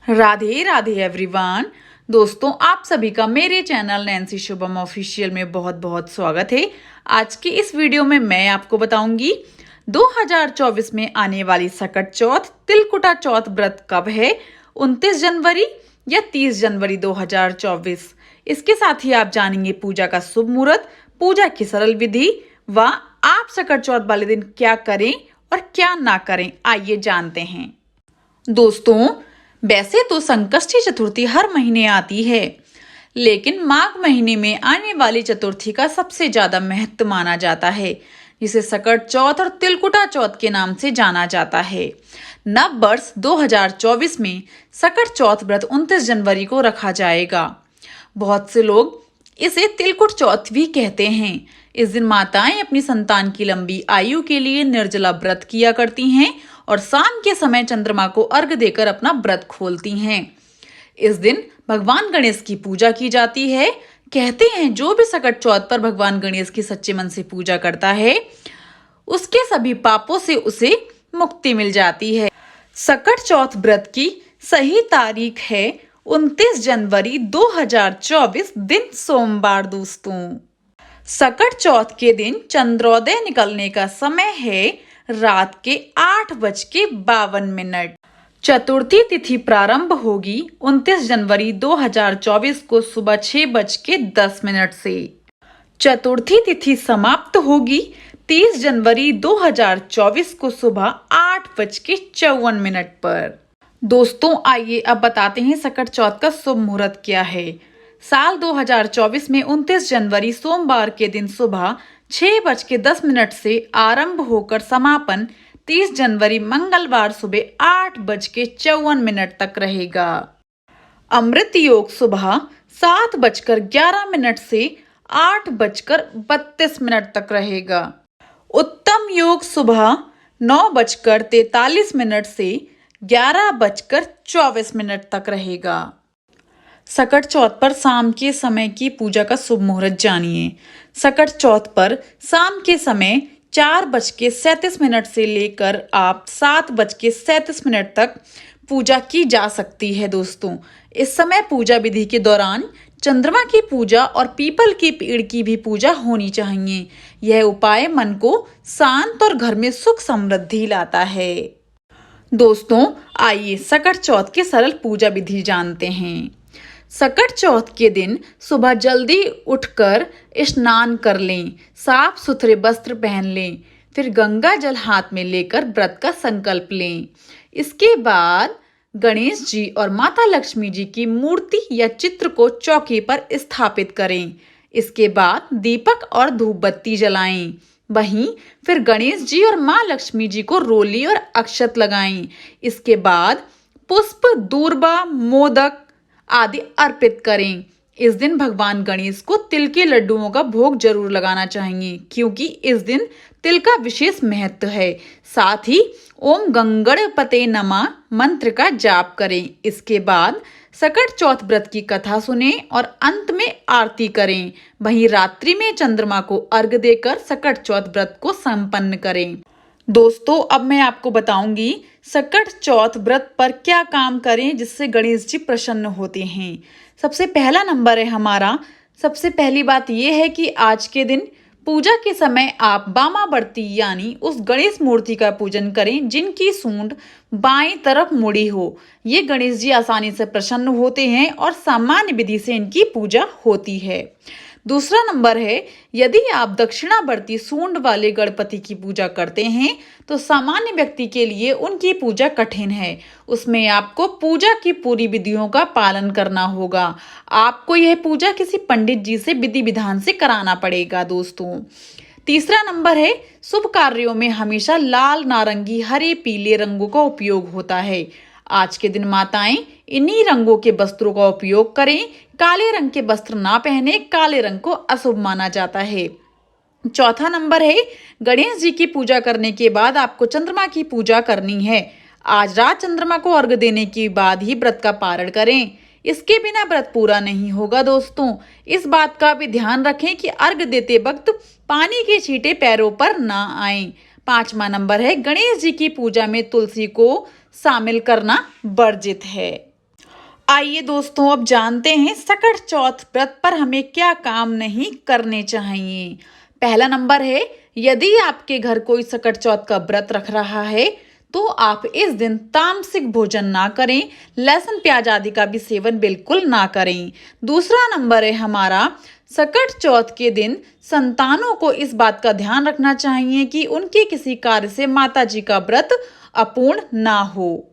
Radhe Radhe everyone. दोस्तों, आप सभी का मेरे चैनल नैन्सी शुभम ऑफिशियल में बहुत बहुत स्वागत है। आज की इस वीडियो में मैं आपको बताऊंगी 2024 में आने वाली सकट चौथ तिलकुटा चौथ व्रत कब है, 29 जनवरी या 30 जनवरी 2024। इसके साथ ही आप जानेंगे पूजा का शुभ मुहूर्त, पूजा की सरल विधि व आप सकट चौथ वाले दिन क्या करें और क्या ना करें। आइए जानते हैं। दोस्तों, वैसे तो संकष्टी चतुर्थी हर महीने आती है, लेकिन माघ महीने में आने वाली चतुर्थी का सबसे ज्यादा महत्व माना जाता है, जिसे सकट चौथ और तिलकुटा चौथ के नाम से जाना जाता है। नव वर्ष 2024 में सकट चौथ व्रत 29 जनवरी को रखा जाएगा। बहुत से लोग इसे तिलकुट चौथ भी कहते हैं। इस दिन माताएं अपनी संतान की लंबी आयु के लिए निर्जला व्रत किया करती हैं और शाम के समय चंद्रमा को अर्घ देकर अपना व्रत खोलती हैं। इस दिन भगवान गणेश की पूजा की जाती है। कहते हैं जो भी सकट चौथ पर भगवान गणेश की सच्चे मन से पूजा करता है, उसके सभी पापों से उसे मुक्ति मिल जाती है। सकट चौथ व्रत की सही तारीख है 29 जनवरी 2024 दिन सोमवार। दोस्तों, सकट चौथ के दिन चंद्रोदय निकलने का समय है रात के 8:52। चतुर्थी तिथि प्रारंभ होगी 29 जनवरी 2024 को सुबह 6:10 से। चतुर्थी तिथि समाप्त होगी 30 जनवरी 2024 को सुबह 8:54 पर। दोस्तों, आइए अब बताते हैं सकट चौथ का शुभ मुहूर्त क्या है। साल 2024 में 29 जनवरी सोमवार के दिन सुबह 6:10 से आरंभ होकर समापन 30 जनवरी मंगलवार सुबह 8:54 तक रहेगा। अमृत योग सुबह 7:11 से 8:32 तक रहेगा। उत्तम योग सुबह 9:43 से 11:24 तक रहेगा। सकट चौथ पर शाम के समय की पूजा का शुभ मुहूर्त जानिए। सकट चौथ पर शाम के समय 4:37 से लेकर आप 7:37 तक पूजा की जा सकती है। दोस्तों, इस समय पूजा विधि के दौरान चंद्रमा की पूजा और पीपल के पेड़ की भी पूजा होनी चाहिए। यह उपाय मन को शांत और घर में सुख समृद्धि लाता है। दोस्तों, आइए सकट चौथ की सरल पूजा विधि जानते हैं। सकट चौथ के दिन सुबह जल्दी उठकर स्नान कर लें, साफ सुथरे वस्त्र पहन लें, फिर गंगा जल हाथ में लेकर व्रत का संकल्प लें। इसके बाद गणेश जी और माता लक्ष्मी जी की मूर्ति या चित्र को चौकी पर स्थापित करें। इसके बाद दीपक और धूप बत्ती जलाएं। वहीं फिर गणेश जी और माँ लक्ष्मी जी को रोली और अक्षत लगाएं। इसके बाद पुष्प, दूर्बा, मोदक आदि अर्पित करें। इस दिन भगवान गणेश को तिल के लड्डुओं का भोग जरूर लगाना चाहिए, क्योंकि इस दिन तिल का विशेष महत्व है। साथ ही ओम गंगणपते नमः मंत्र का जाप करें। इसके बाद सकट चौथ व्रत की कथा सुने और अंत में आरती करें। वहीं रात्रि में चंद्रमा को अर्घ देकर सकट चौथ व्रत को संपन्न करें। दोस्तों, अब मैं आपको बताऊंगी सकट चौथ व्रत पर क्या काम करें जिससे गणेश जी प्रसन्न होते हैं। सबसे पहला नंबर है हमारा। सबसे पहली बात यह है कि आज के दिन पूजा के समय आप वामावर्ती यानी उस गणेश मूर्ति का पूजन करें जिनकी सूंड बाएं तरफ मुड़ी हो। ये गणेश जी आसानी से प्रसन्न होते हैं और सामान्य विधि से इनकी पूजा होती है। दूसरा नंबर है, यदि आप दक्षिणावर्ती सूंड वाले गणपति की पूजा करते हैं तो सामान्य व्यक्ति के लिए उनकी पूजा कठिन है। उसमें आपको पूजा की पूरी विधियों का पालन करना होगा। आपको यह पूजा किसी पंडित जी से विधि विधान से कराना पड़ेगा। दोस्तों, तीसरा नंबर है, शुभ कार्यों में हमेशा लाल, नारंगी, हरे, पीले रंगों का उपयोग होता है। आज के दिन माताएं इन्हीं रंगों के वस्त्रों का उपयोग करें। काले रंग के वस्त्र ना पहने, काले रंग को अशुभ माना जाता है। चौथा नंबर है, गणेश जी की पूजा करने के बाद आपको चंद्रमा की पूजा करनी है। आज रात चंद्रमा को अर्घ देने के बाद ही व्रत का पारण करें। इसके बिना व्रत पूरा नहीं होगा। दोस्तों, इस बात का भी ध्यान रखें कि अर्घ देते वक्त पानी के छींटे पैरों पर ना आएं। पांचवा नंबर है, गणेश जी की पूजा में तुलसी को शामिल करना वर्जित है। आइए दोस्तों, अब जानते हैं सकट चौथ व्रत पर हमें क्या काम नहीं करने चाहिए। पहला नंबर है, यदि आपके घर कोई सकट चौथ का व्रत रख रहा है तो आप इस दिन तामसिक भोजन ना करें, लहसुन प्याज आदि का भी सेवन बिल्कुल ना करें। दूसरा नंबर है हमारा, सकट चौथ के दिन संतानों को इस बात का ध्यान रखना चाहिए कि उनके किसी कार्य से माता जी का व्रत अपूर्ण ना हो।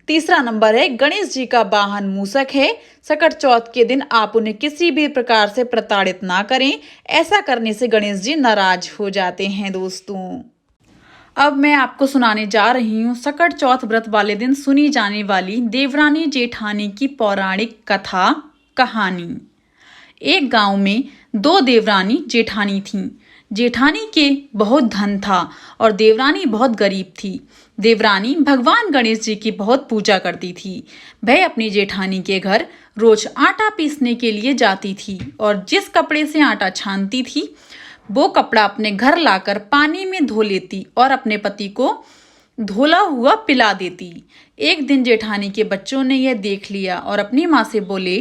तीसरा नंबर है, गणेश जी का वाहन मूषक है। सकट चौथ के दिन आप उन्हें किसी भी प्रकार से प्रताड़ित ना करें, ऐसा करने से गणेश जी नाराज हो जाते हैं दोस्तों। अब मैं आपको सुनाने जा रही हूँ सकट चौथ व्रत वाले दिन सुनी जाने वाली देवरानी जेठानी की पौराणिक कथा कहानी। एक गांव में दो देवरानी जेठानी थीं। जेठानी के बहुत धन था और देवरानी बहुत गरीब थी। देवरानी भगवान गणेश जी की बहुत पूजा करती थी। वह अपनी जेठानी के घर रोज आटा पीसने के लिए जाती थी और जिस कपड़े से आटा छानती थी वो कपड़ा अपने घर लाकर पानी में धो लेती और अपने पति को धुला हुआ पिला देती। एक दिन जेठानी के बच्चों ने यह देख लिया और अपनी माँ से बोले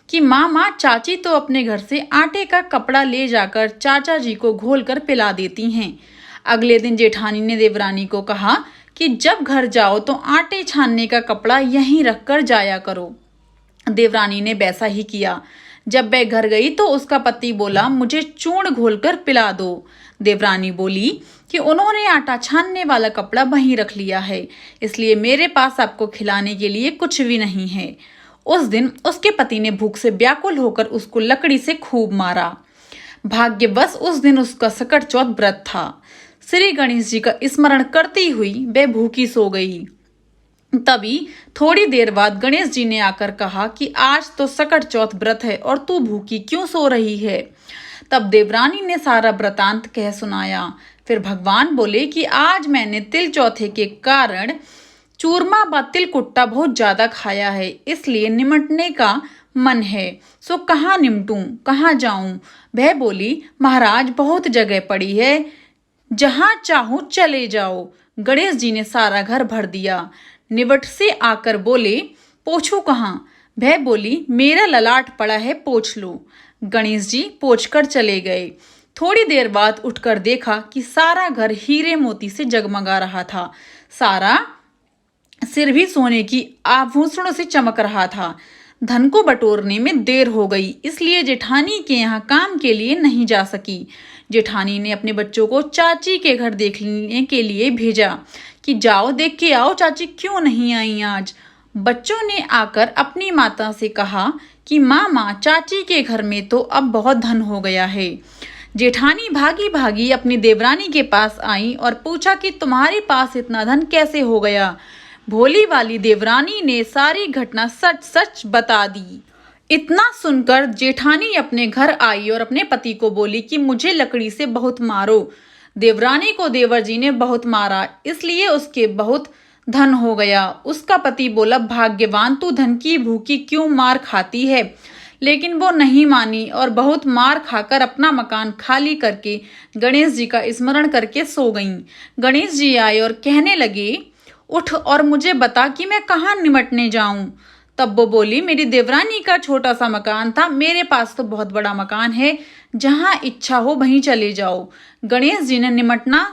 कि माँ, चाची तो अपने घर से आटे का कपड़ा ले जाकर चाचा जी को घोलकर पिला देती हैं। अगले दिन जेठानी ने देवरानी को कहा कि जब घर जाओ तो आटे छानने का कपड़ा यहीं रखकर जाया करो। देवरानी ने वैसा ही किया। जब वह घर गई तो उसका पति बोला, मुझे चूर्ण घोलकर पिला दो। देवरानी बोली कि उन्होंने आटा छानने वाला कपड़ा वहीं रख लिया है, इसलिए मेरे पास आपको खिलाने के लिए कुछ भी नहीं है। उस दिन उसके पति ने भूख से व्याकुल होकर उसको लकड़ी से खूब मारा। भाग्यवश उस दिन उसका सकट चौथ व्रत था। श्री गणेश जी का स्मरण करती हुई वह भूखी सो गई। तभी थोड़ी देर बाद गणेश जी ने आकर कहा कि आज तो सकट चौथ व्रत है और तू भूखी क्यों सो रही है। तब देवरानी ने सारा वृतांत कह सुनाया। फिर भगवान बोले कि आज मैंने तिल चौथे के कारण चूरमा व तिलकुट्टा बहुत ज्यादा खाया है, इसलिए निमटने का मन है। सो कहाँ निमटूं, कहाँ जाऊं। वह बोली, महाराज बहुत जगह पड़ी है, जहां चाहूं चले जाओ। गणेश जी ने सारा घर भर दिया। निवट से आकर बोले, पोछू कहाँ। वह बोली, मेरा ललाट पड़ा है, पोछ लो। गणेश जी पोछ कर चले गए। थोड़ी देर बाद उठकर देखा कि सारा घर हीरे मोती से जगमगा रहा था। सारा सिर भी सोने की आभूषणों से चमक रहा था। धन को बटोरने में देर हो गई, इसलिए जेठानी के यहाँ काम के लिए नहीं जा सकी। जेठानी ने अपने बच्चों को चाची के घर देखने के लिए भेजा कि जाओ देख के आओ चाची क्यों नहीं आई आज। बच्चों ने आकर अपनी माता से कहा कि माँ, चाची के घर में तो अब बहुत धन हो गया है। जेठानी भागी भागी अपनी देवरानी के पास आई और पूछा कि तुम्हारे पास इतना धन कैसे हो गया। भोली वाली देवरानी ने सारी घटना सच सच बता दी। इतना सुनकर जेठानी अपने घर आई और अपने पति को बोली कि मुझे लकड़ी से बहुत मारो। देवरानी को देवर जी ने बहुत मारा, इसलिए उसके बहुत धन हो गया। उसका पति बोला, भाग्यवान तू धन की भूखी क्यों मार खाती है। लेकिन वो नहीं मानी और बहुत मार खाकर अपना मकान खाली करके गणेश जी का स्मरण करके सो गईं। गणेश जी आए और कहने लगे, उठ और मुझे बता कि मैं कहाँ निमटने जाऊं। तब वो बोली, मेरी देवरानी का छोटा सा मकान था, मेरे पास तो बहुत बड़ा मकान है, जहां इच्छा हो वहीं चले जाओ। गणेश जी ने निमटना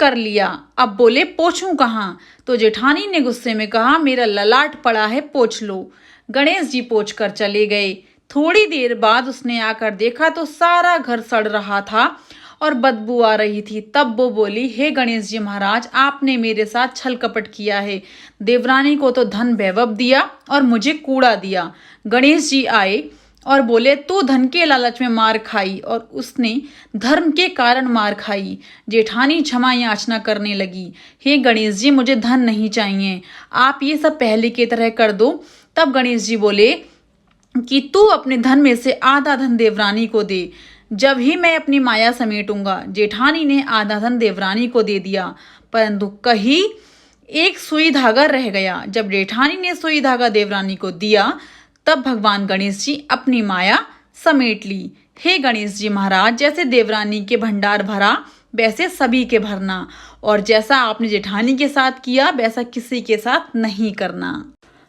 कर लिया। अब बोले, पोछूं कहाँ। तो जेठानी ने गुस्से में कहा, मेरा ललाट पड़ा है, पोछ लो। गणेश जी पोछ कर चले गए। थोड़ी देर बाद उसने आकर देखा तो सारा घर सड़ रहा था और बदबू आ रही थी। तब वो बोली, हे गणेश जी महाराज, आपने मेरे साथ छल कपट किया है। देवरानी को तो धन वैभव दिया और मुझे कूड़ा दिया। गणेश जी आए और बोले, तू धन के लालच में मार खाई और उसने धर्म के कारण मार खाई। जेठानी क्षमा याचना करने लगी, हे गणेश जी, मुझे धन नहीं चाहिए, आप ये सब पहले की तरह कर दो। तब गणेश जी बोले कि तू अपने धन में से आधा धन देवरानी को दे, जब ही मैं अपनी माया समेटूंगा। जेठानी ने आधा धन देवरानी को दे दिया, परंतु कहीं एक सुई धागा रह गया। जब जेठानी ने सुई धागा देवरानी को दिया तब भगवान गणेश जी अपनी माया समेट ली। हे गणेश जी महाराज, जैसे देवरानी के भंडार भरा वैसे सभी के भरना, और जैसा आपने जेठानी के साथ किया वैसा किसी के साथ नहीं करना।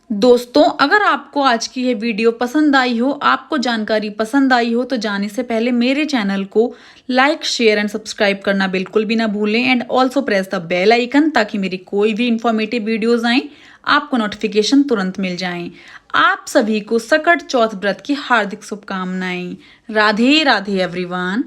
दोस्तों, अगर आपको आज की ये वीडियो पसंद आई हो, आपको जानकारी पसंद आई हो, तो जाने से पहले मेरे चैनल को लाइक, शेयर एंड सब्सक्राइब करना बिल्कुल भी ना भूलें and also press the bell icon, ताकि मेरी कोई भी इंफॉर्मेटिव वीडियोस आएं आपको नोटिफिकेशन तुरंत मिल जाएं। आप सभी को सकट चौथ व्रत की हार्दिक शुभकामनाएं। राधे राधे एवरीवन।